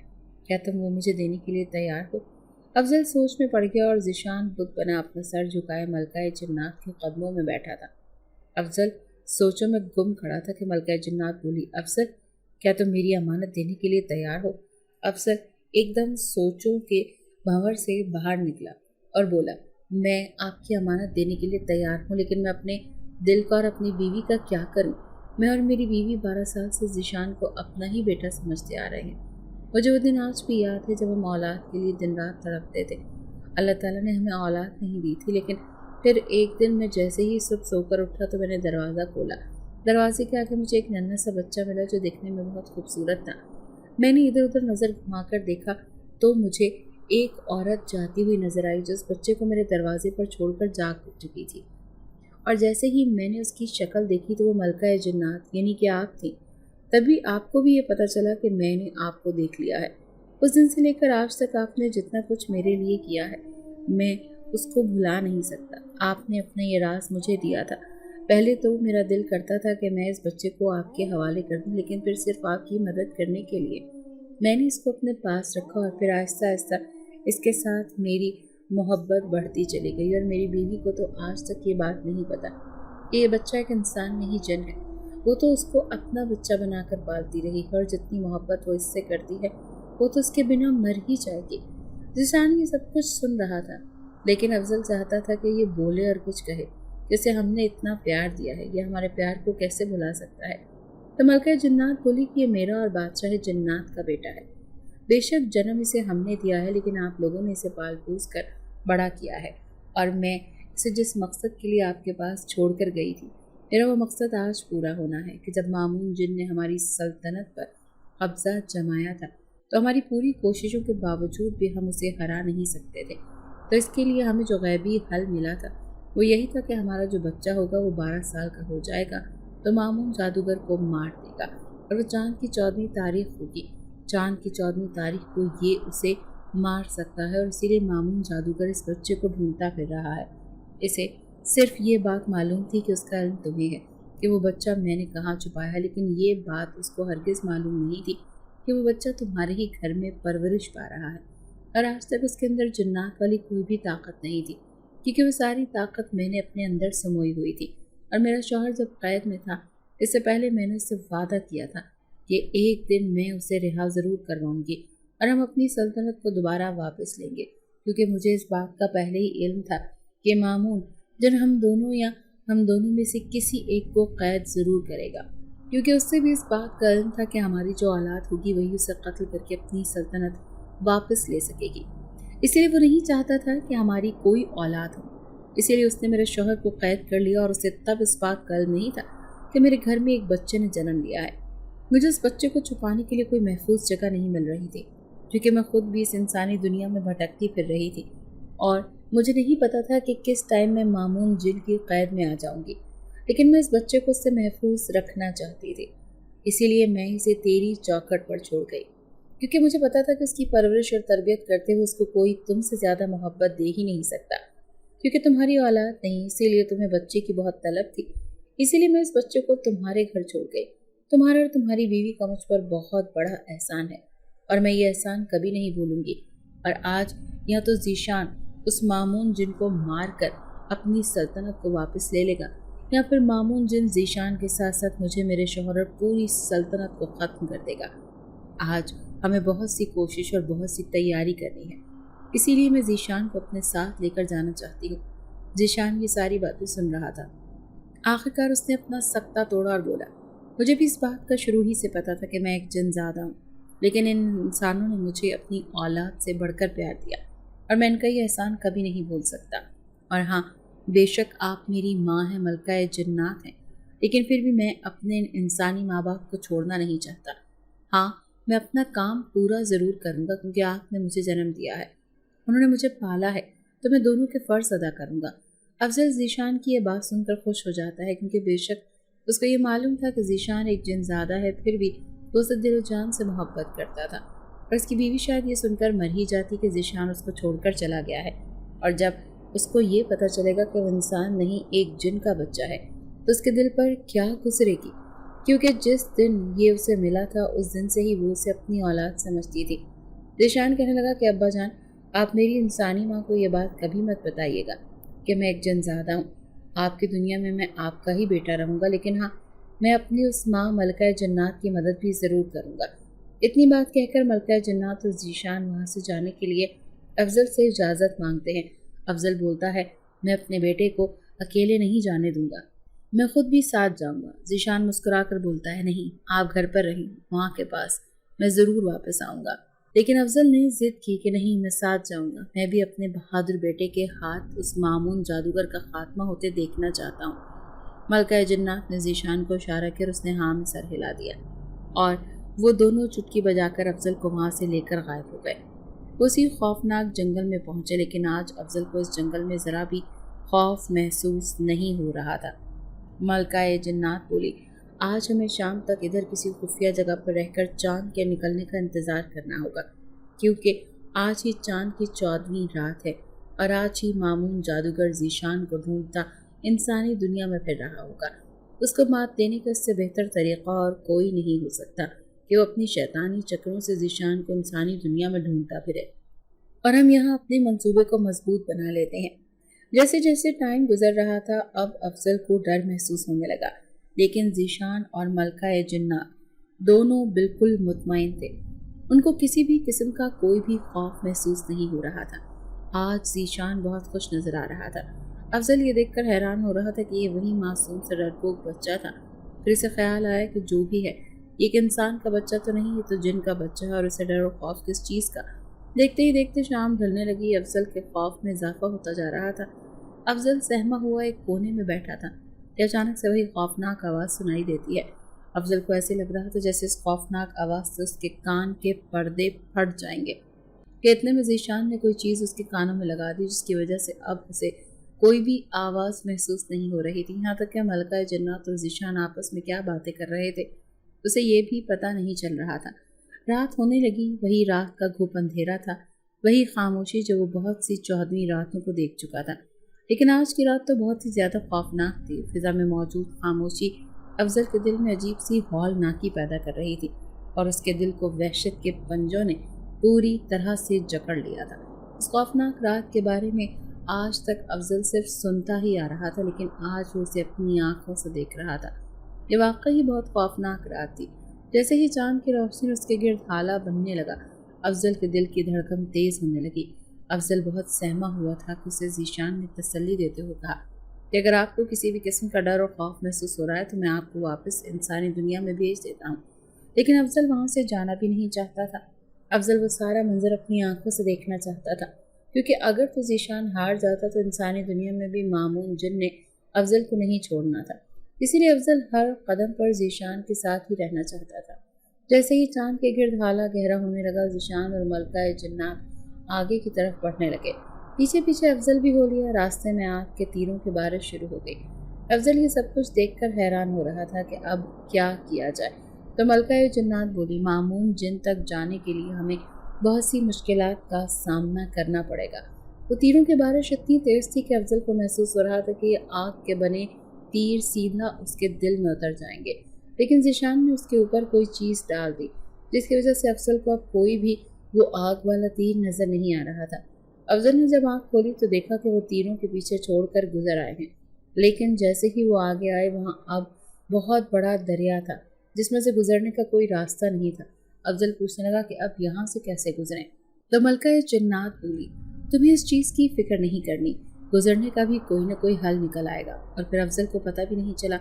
क्या तुम वो मुझे देने के लिए तैयार हो? अफजल सोच में पड़ गया और ज़ीशान बुत बना अपना सर झुकाए मलका ए जन्नात के कदमों में बैठा था। अफजल सोचों में गुम खड़ा था कि मलका ए जन्नात बोली, अफजल क्या तुम मेरी अमानत देने के लिए तैयार हो? अफजल एकदम सोचों के भंवर से बाहर निकला और बोला, मैं आपकी अमानत देने के लिए तैयार हूँ, लेकिन मैं अपने दिल का और अपनी बीवी का क्या करूँ? मैं और मेरी बीवी 12 साल से ज़ीशान को अपना ही बेटा समझते आ रहे हैं। मुझे वो दिन आज भी याद है जब हम औलाद के लिए दिन रात तड़पते थे। अल्लाह ताला ने हमें औलाद नहीं दी थी, लेकिन फिर एक दिन मैं जैसे ही सुबह सोकर उठा तो मैंने दरवाज़ा खोला। दरवाजे के आगे मुझे एक नन्हा सा बच्चा मिला जो दिखने में बहुत खूबसूरत था। मैंने इधर उधर नज़र घुमाकर देखा तो मुझे एक औरत जाती हुई नजर आई जो उस बच्चे को मेरे दरवाजे पर छोड़कर जाग चुकी थी। और जैसे ही मैंने उसकी शक्ल देखी तो वो मलका ए जन्नात यानी कि आप थी। तभी आपको भी ये पता चला कि मैंने आपको देख लिया है। उस दिन से लेकर आज तक आपने जितना कुछ मेरे लिए किया है मैं उसको भुला नहीं सकता। आपने अपना ये राज मुझे दिया था। पहले तो मेरा दिल करता था कि मैं इस बच्चे को आपके हवाले कर दूं, लेकिन फिर सिर्फ आपकी मदद करने के लिए मैंने इसको अपने पास रखा और फिर आहिस्ता आहिस्ता इसके साथ मेरी मोहब्बत बढ़ती चली गई। और मेरी बीवी को तो आज तक ये बात नहीं पता कि ये बच्चा एक इंसान नहीं जिन है। वो तो उसको अपना बच्चा बनाकर पालती रही और जितनी मोहब्बत वो इससे करती है वो तो उसके बिना मर ही जाएगी। ज़ीशान ये सब कुछ सुन रहा था, लेकिन अफजल चाहता था कि ये बोले और कुछ कहे। जैसे हमने इतना प्यार दिया है, ये हमारे प्यार को कैसे भुला सकता है? तो मलका जन्नात बोली कि ये मेरा और बादशाह जन्नात का बेटा है। बेशक जन्म इसे हमने दिया है, लेकिन आप लोगों ने इसे पाल पोस कर बड़ा किया है और मैं इसे जिस मकसद के लिए आपके पास छोड़कर गई थी, मेरा वो मकसद आज पूरा होना है कि जब मामून जिन ने हमारी सल्तनत पर कब्जा जमाया था तो हमारी पूरी कोशिशों के बावजूद भी हम उसे हरा नहीं सकते थे। तो इसके लिए हमें जो गैबी हल मिला था वो यही था कि हमारा जो बच्चा होगा वो 12 साल का हो जाएगा तो मामून जादूगर को मार देगा और वो चांद की 14वीं तारीख होगी। चांद की 14वीं तारीख को ये उसे मार सकता है और इसीलिए मामून जादूगर इस बच्चे को ढूंढता फिर रहा है। इसे सिर्फ ये बात मालूम थी कि उसका इल्म तुम्हें है कि वो बच्चा मैंने कहाँ छुपाया है, लेकिन ये बात उसको हरगिज़ मालूम नहीं थी कि वो बच्चा तुम्हारे ही घर में परवरिश पा रहा है। और आज तक उसके अंदर जन्नात वाली कोई भी ताकत नहीं थी, क्योंकि वो सारी ताकत मैंने अपने अंदर समोई हुई थी। और मेरा शौहर जब कैद में था, इससे पहले मैंने उससे वादा किया था कि एक दिन मैं उसे रिहा ज़रूर करवाऊंगी और हम अपनी सल्तनत को दोबारा वापस लेंगे, क्योंकि मुझे इस बात का पहले ही इल्म था कि मामून जब हम दोनों या हम दोनों में से किसी एक को कैद ज़रूर करेगा, क्योंकि उससे भी इस बात का इल्म था कि हमारी जो औलाद होगी वही उसे कत्ल करके अपनी सल्तनत वापस ले सकेगी। इसीलिए वो नहीं चाहता था कि हमारी कोई औलाद हो। इसीलिए उसने मेरे शौहर को कैद कर लिया और उसे तब इस बात का इल्म नहीं था कि मेरे घर में एक बच्चे ने जन्म लिया है। मुझे उस बच्चे को छुपाने के लिए कोई महफूज जगह नहीं मिल रही थी, क्योंकि मैं खुद भी इस इंसानी दुनिया में भटकती फिर रही थी और मुझे नहीं पता था कि किस टाइम मैं मामून जिन की कैद में आ जाऊंगी। लेकिन मैं इस बच्चे को उससे महफूज रखना चाहती थी, इसीलिए मैं इसे तेरी चौखट पर छोड़ गई, क्योंकि मुझे पता था कि उसकी परवरिश और तरबियत करते हुए उसको कोई तुमसे ज़्यादा मोहब्बत दे ही नहीं सकता, क्योंकि तुम्हारी औलाद नहीं, इसीलिए तुम्हें बच्चे की बहुत तलब थी। इसीलिए मैं इस बच्चे को तुम्हारे घर छोड़ गई। तुम्हारा और तुम्हारी बीवी का मुझ पर बहुत बड़ा एहसान है और मैं ये एहसान कभी नहीं भूलूंगी। और आज या तो ज़ीशान उस मामून जिन को मार कर अपनी सल्तनत को वापस ले लेगा, या फिर मामून जिन ज़ीशान के साथ साथ मुझे, मेरे शौहर और पूरी सल्तनत को ख़त्म कर देगा। आज हमें बहुत सी कोशिश और बहुत सी तैयारी करनी है, इसीलिए मैं ज़ीशान को अपने साथ लेकर जाना चाहती हूँ। ज़ीशान ये सारी बातें सुन रहा था। आखिरकार उसने अपना सख्ता तोड़ा और बोला, मुझे भी इस बात का शुरू ही से पता था कि मैं एक जिनज़ादा हूँ, लेकिन इन इंसानों ने मुझे अपनी औलाद से बढ़कर प्यार दिया और मैं इनका ये एहसान कभी नहीं भूल सकता। और हाँ, बेशक आप मेरी माँ हैं, मलका जन्नात हैं, लेकिन फिर भी मैं अपने इंसानी माँ बाप को छोड़ना नहीं चाहता। हाँ, मैं अपना काम पूरा ज़रूर करूँगा, क्योंकि आपने मुझे जन्म दिया है, उन्होंने मुझे पाला है, तो मैं दोनों के फ़र्ज़ अदा करूँगा। अफजल ज़ीशान की ये बात सुनकर खुश हो जाता है, क्योंकि बेशक उसको ये मालूम था कि ज़ीशान एक जिनज़ादा है, फिर भी वो उसे दिल जान से मोहब्बत करता था। اور اس کی بیوی شاید یہ سن کر مر ہی جاتی کہ ذیشان اس کو چھوڑ کر چلا گیا ہے، اور جب اس کو یہ پتہ چلے گا کہ وہ انسان نہیں ایک جن کا بچہ ہے تو اس کے دل پر کیا گزرے گی، کیونکہ جس دن یہ اسے ملا تھا اس دن سے ہی وہ اسے اپنی اولاد سمجھتی تھی۔ ذیشان کہنے لگا کہ ابا جان، آپ میری انسانی ماں کو یہ بات کبھی مت بتائیے گا کہ میں ایک جنزادہ ہوں۔ آپ کی دنیا میں آپ کا ہی بیٹا رہوں گا، لیکن ہاں، میں اپنی اس ماں ملکہ جنات کی مدد بھی ضرور کروں گا۔ اتنی بات کہہ کر ملکہ جنات اور ذیشان وہاں سے جانے کے لیے افضل سے اجازت مانگتے ہیں۔ افضل بولتا ہے، میں اپنے بیٹے کو اکیلے نہیں جانے دوں گا، میں خود بھی ساتھ جاؤں گا۔ ذیشان مسکرا کر بولتا ہے، نہیں، آپ گھر پر رہیں ماں کے پاس، میں ضرور واپس آؤں گا۔ لیکن افضل نے ضد کی کہ نہیں، میں ساتھ جاؤں گا، میں بھی اپنے بہادر بیٹے کے ہاتھ اس معمون جادوگر کا خاتمہ ہوتے دیکھنا چاہتا ہوں۔ ملکہ جنات نے ذیشان کو اشارہ کر اس نے ہاں میں سر ہلا دیا، اور وہ دونوں چٹکی بجا کر افضل کو وہاں سے لے کر غائب ہو گئے۔ وہ اسی خوفناک جنگل میں پہنچے، لیکن آج افضل کو اس جنگل میں ذرا بھی خوف محسوس نہیں ہو رہا تھا۔ ملکہ جنات بولی، آج ہمیں شام تک ادھر کسی خفیہ جگہ پر رہ کر چاند کے نکلنے کا انتظار کرنا ہوگا، کیونکہ آج ہی چاند کی 14ویں رات ہے، اور آج ہی معمون جادوگر ذیشان کو ڈھونڈتا انسانی دنیا میں پھر رہا ہوگا۔ اس کو مات دینے کا اس سے بہتر طریقہ اور کوئی نہیں ہو سکتا کہ وہ اپنی شیطانی چکروں سے ذیشان کو انسانی دنیا میں ڈھونڈتا پھرے، اور ہم یہاں اپنے منصوبے کو مضبوط بنا لیتے ہیں۔ جیسے جیسے ٹائم گزر رہا تھا، اب افضل کو ڈر محسوس ہونے لگا، لیکن ذیشان اور ملکہ جنات دونوں بالکل مطمئن تھے۔ ان کو کسی بھی قسم کا کوئی بھی خوف محسوس نہیں ہو رہا تھا۔ آج ذیشان بہت خوش نظر آ رہا تھا۔ افضل یہ دیکھ کر حیران ہو رہا تھا کہ یہ وہی معصوم سے ڈرپوک بچہ تھا۔ پھر اسے خیال آیا کہ جو بھی ہے، یہ ایک انسان کا بچہ تو نہیں، یہ تو جن کا بچہ ہے، اور اسے ڈر و خوف کس چیز کا۔ دیکھتے ہی دیکھتے شام ڈھلنے لگی۔ افضل کے خوف میں اضافہ ہوتا جا رہا تھا۔ افضل سہما ہوا ایک کونے میں بیٹھا تھا کہ اچانک سے وہی خوفناک آواز سنائی دیتی ہے۔ افضل کو ایسے لگ رہا تھا جیسے اس خوفناک آواز سے اس کے کان کے پردے پھٹ جائیں گے، کہ اتنے میں ذیشان نے کوئی چیز اس کے کانوں میں لگا دی، جس کی وجہ سے اب اسے کوئی بھی آواز محسوس نہیں ہو رہی تھی۔ یہاں تک کہ ملکہ جنات اور ذیشان آپس میں کیا باتیں کر رہے تھے اسے یہ بھی پتہ نہیں چل رہا تھا۔ رات ہونے لگی، وہی رات کا گھوپ اندھیرا تھا، وہی خاموشی جو وہ بہت سی 14ویں راتوں کو دیکھ چکا تھا، لیکن آج کی رات تو بہت ہی زیادہ خوفناک تھی۔ فضا میں موجود خاموشی افضل کے دل میں عجیب سی ہولناکی پیدا کر رہی تھی، اور اس کے دل کو وحشت کے پنجوں نے پوری طرح سے جکڑ لیا تھا۔ اس خوفناک رات کے بارے میں آج تک افضل صرف سنتا ہی آ رہا تھا، لیکن آج وہ اسے اپنی آنکھوں سے دیکھ رہا تھا۔ یہ واقعی بہت خوفناک رات تھی۔ جیسے ہی چاند کی روشنی اس کے گرد ہالہ بننے لگا، افضل کے دل کی دھڑکن تیز ہونے لگی۔ افضل بہت سہما ہوا تھا کہ اسے ذیشان نے تسلی دیتے ہوئے کہا کہ اگر آپ کو کسی بھی قسم کا ڈر اور خوف محسوس ہو رہا ہے تو میں آپ کو واپس انسانی دنیا میں بھیج دیتا ہوں۔ لیکن افضل وہاں سے جانا بھی نہیں چاہتا تھا۔ افضل وہ سارا منظر اپنی آنکھوں سے دیکھنا چاہتا تھا، کیونکہ اگر تو ذیشان ہار جاتا تو انسانی دنیا میں بھی معمون جن نے افضل کو نہیں چھوڑنا تھا۔ اسی لیے افضل ہر قدم پر ذیشان کے ساتھ ہی رہنا چاہتا تھا۔ جیسے ہی چاند کے گرد ہالہ گہرا ہونے لگا، ذیشان اور ملکہ جنات آگے کی طرف بڑھنے لگے۔ پیچھے پیچھے افضل بھی ہو لیا۔ راستے میں آگ کے تیروں کی بارش شروع ہو گئی۔ افضل یہ سب کچھ دیکھ کر حیران ہو رہا تھا کہ اب کیا کیا جائے۔ تو ملکہ جنات بولی، معمون جن تک جانے کے لیے ہمیں بہت سی مشکلات کا سامنا کرنا پڑے گا۔ وہ تیروں کی بارش اتنی تیز تھی کہ افضل کو محسوس ہو رہا تھا کہ یہ آگ کے بنے تیر سیدھا اس کے دل میں اتر جائیں گے، لیکن ذیشان نے اس کے اوپر کوئی چیز ڈال دی، جس کی وجہ سے افضل کو اب کوئی بھی وہ آگ والا تیر نظر نہیں آ رہا تھا۔ افضل نے جب آنکھ کھولی تو دیکھا کہ وہ تیروں کے پیچھے چھوڑ کر گزر آئے ہیں، لیکن جیسے ہی وہ آگے آئے وہاں اب بہت بڑا دریا تھا، جس میں سے گزرنے کا کوئی راستہ نہیں تھا۔ افضل پوچھنے لگا کہ اب یہاں سے کیسے گزریں؟ تو ملکہ جنات بولی، تمہیں اس چیز کی فکر نہیں کرنی، گزرنے کا بھی کوئی نہ کوئی حل نکل آئے گا۔ اور پھر افضل کو پتہ بھی نہیں چلا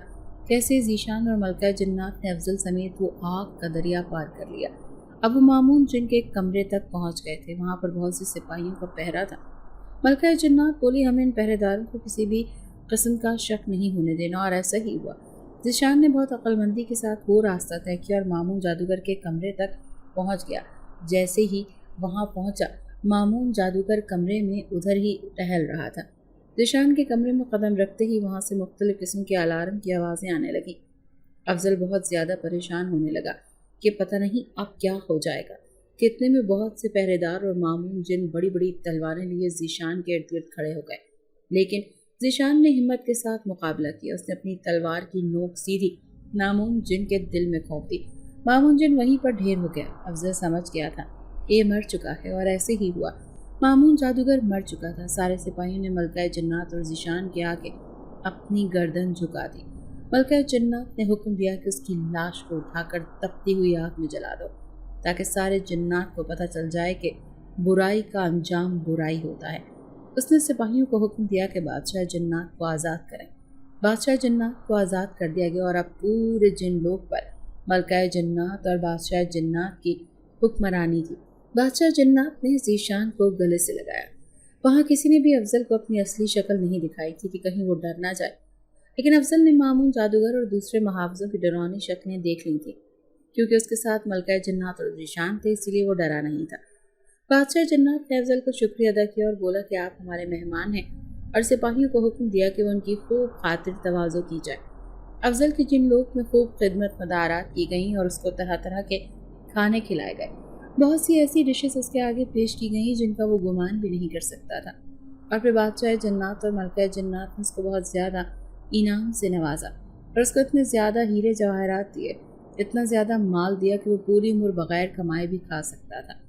کیسے ذیشان اور ملکہ جنات نے افضل سمیت وہ آگ کا دریا پار کر لیا۔ اب وہ معمون جن کے ایک کمرے تک پہنچ گئے تھے۔ وہاں پر بہت سی سپاہیوں کا پہرا تھا۔ ملکہ جنات بولی، ہمیں ان پہرے داروں کو کسی بھی قسم کا شک نہیں ہونے دینا، اور ایسا ہی ہوا۔ ذیشان نے بہت عقل مندی کے ساتھ وہ راستہ طے کیا اور معمون جادوگر کے کمرے تک پہنچ گیا۔ جیسے ہی وہاں پہنچا، معمون جادوگر کمرے میں ادھر ہی ٹہل رہا تھا۔ ذیشان کے کمرے میں قدم رکھتے ہی وہاں سے مختلف قسم کے الارم کی آوازیں آنے لگیں۔ افضل بہت زیادہ پریشان ہونے لگا کہ پتہ نہیں اب کیا ہو جائے گا۔ कि इतने में बहुत से पहरेदार और मामून जिन बड़ी बड़ी तलवारें लिए ज़ीशान के इर्द गिर्द खड़े हो गए। लेकिन ज़ीशान ने हिम्मत के साथ मुकाबला किया। उसने अपनी तलवार की नोक सीधी मामून जिन के दिल में घोंप दी। मामून जिन वहीं पर ढेर हो गया। अफजल समझ गया था ये मर चुका है, और ऐसे ही हुआ। मामून जादूगर मर चुका था। सारे सिपाहियों ने मलका जन्नात और ज़ीशान के आगे अपनी गर्दन झुका दी। मलका जन्नात ने हुक्म दिया कि उसकी लाश को उठाकर तपती हुई आग में जला दो, ताकि सारे जन्नात को पता चल जाए कि बुराई का अंजाम बुराई होता है। उसने सिपाहियों को हुक्म दिया कि बादशाह जन्नात को आज़ाद करें। बादशाह जन्नात को आज़ाद कर दिया गया, और अब पूरे जिन लोग पर मलका जन्नात और बादशाह जन्नात की हुक्मरानी थी। बादशाह जन्नात ने ज़ीशान को गले से लगाया। वहाँ किसी ने भी अफजल को अपनी असली शक्ल नहीं दिखाई थी कि कहीं वो डर ना जाए, लेकिन अफजल ने मामून जादूगर और दूसरे मुहावजों की डरावनी शक्लें देख ली थी। क्योंकि उसके साथ मलका जन्नात और ज़ीशान थे, इसीलिए वो डरा नहीं था। बादशाह जन्नात ने अफजल को शुक्रिया अदा किया और बोला कि आप हमारे मेहमान हैं, और सिपाहियों को हुक्म दिया कि वो उनकी खूब खातिर तवाज़ो की जाए। अफजल के जिन लोग में खूब खिदमत मदारात की गईं और उसको तरह तरह के खाने खिलाए गए। बहुत सी ऐसी डिशेस उसके आगे पेश की गईं जिनका वो गुमान भी नहीं कर सकता था। और फिर बादशाह जन्नात और मलका जन्नात ने उसको बहुत ज़्यादा इनाम से नवाजा, और उसको इतने ज़्यादा हीरे जवाहरात दिए, इतना ज़्यादा माल दिया कि वो पूरी उम्र बगैर कमाए भी खा सकता था।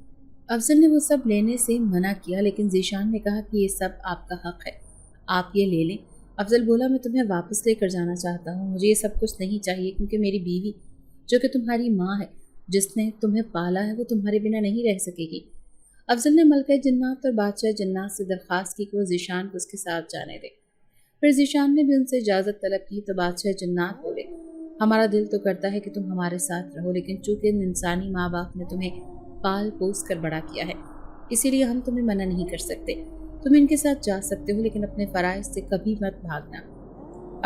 अफजल ने वो सब लेने से मना किया, लेकिन ज़ीशान ने कहा कि ये सब आपका हक है, आप ये ले लें। अफजल बोला, मैं तुम्हें वापस लेकर जाना चाहता हूँ। मुझे ये सब कुछ नहीं चाहिए, क्योंकि मेरी बीवी, जो कि तुम्हारी माँ है, जिसने तुम्हें पाला है, वो तुम्हारे बिना नहीं रह सकेगी। अफजल ने मलका जन्नात और बादशाह जन्नात से दरख्वास्त की कि वो ज़ीशान को उसके साथ जाने दे। फिर ज़ीशान ने भी उनसे इजाज़त तलब की तो बादशाह जन्नात बोले, हमारा दिल तो करता है कि तुम हमारे साथ रहो, लेकिन चूँकि इन इंसानी माँ बाप ने तुम्हें पाल पोस कर बड़ा किया है, इसीलिए हम तुम्हें मना नहीं कर सकते। तुम इनके साथ जा सकते हो, लेकिन अपने फ़राइज़ से कभी मत भागना।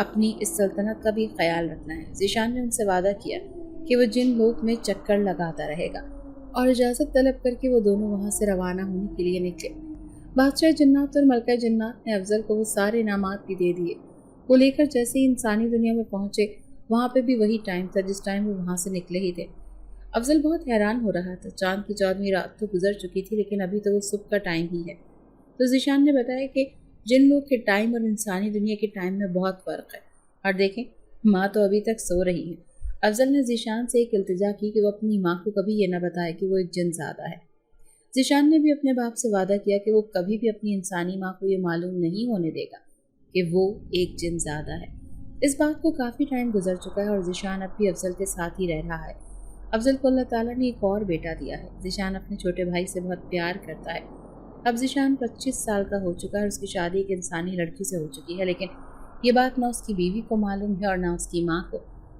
अपनी इस सल्तनत का भी ख्याल रखना है। ज़ीशान ने उनसे वादा किया कि वो जिन लोक में चक्कर लगाता रहेगा, और इजाज़त तलब करके वो दोनों वहाँ से रवाना होने के लिए निकले। बादशाह जन्नात और मलका जन्नात ने अफजल को वो सारे इनामात भी दे दिए। वो लेकर जैसे ही इंसानी दुनिया में पहुँचे, वहाँ पे भी वही टाइम था जिस टाइम वो वहाँ से निकले ही थे। अफजल बहुत हैरान हो रहा था। चाँद की 14वीं रात तो गुजर चुकी थी, लेकिन अभी तो वो सुबह का टाइम ही है। तो ज़ीशान ने बताया कि जिन लोग के टाइम और इंसानी दुनिया के टाइम में बहुत फ़र्क है, और देखें, माँ तो अभी तक सो रही है। अफजल ने ज़ीशान से एक इल्तिजा की कि वो अपनी माँ को कभी ये ना बताए कि वो एक जिनज़ादा है। ज़ीशान ने भी अपने बाप से वादा किया कि वो कभी भी अपनी इंसानी माँ को ये मालूम नहीं होने देगा कि वो एक जिनज़ादा है। इस बात को काफ़ी टाइम गुजर चुका है, और ज़ीशान अब भी अफजल के साथ ही रह रहा है। अफजल को अल्लाह ताला ने एक और बेटा दिया है। ज़ीशान अपने छोटे भाई से बहुत प्यार करता है। अब ज़ीशान 25 साल का हो चुका है और उसकी शादी एक इंसानी लड़की से हो चुकी है, लेकिन ये बात ना उसकी बीवी को मालूम है और ना उसकी माँ को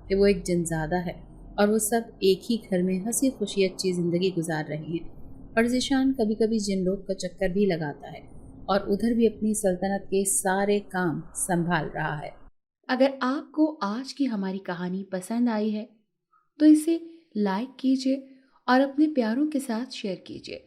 कि वो एक जिनज़ादा है, और वो सब एक ही घर में हंसी खुशी अच्छी ज़िंदगी गुजार रहे हैं। और ज़ीशान कभी कभी जिन लोग का चक्कर भी लगाता है, और उधर भी अपनी सल्तनत के सारे काम संभाल रहा है। अगर आपको आज की हमारी कहानी पसंद आई है तो इसे लाइक कीजिए और अपने प्यारों के साथ शेयर कीजिए।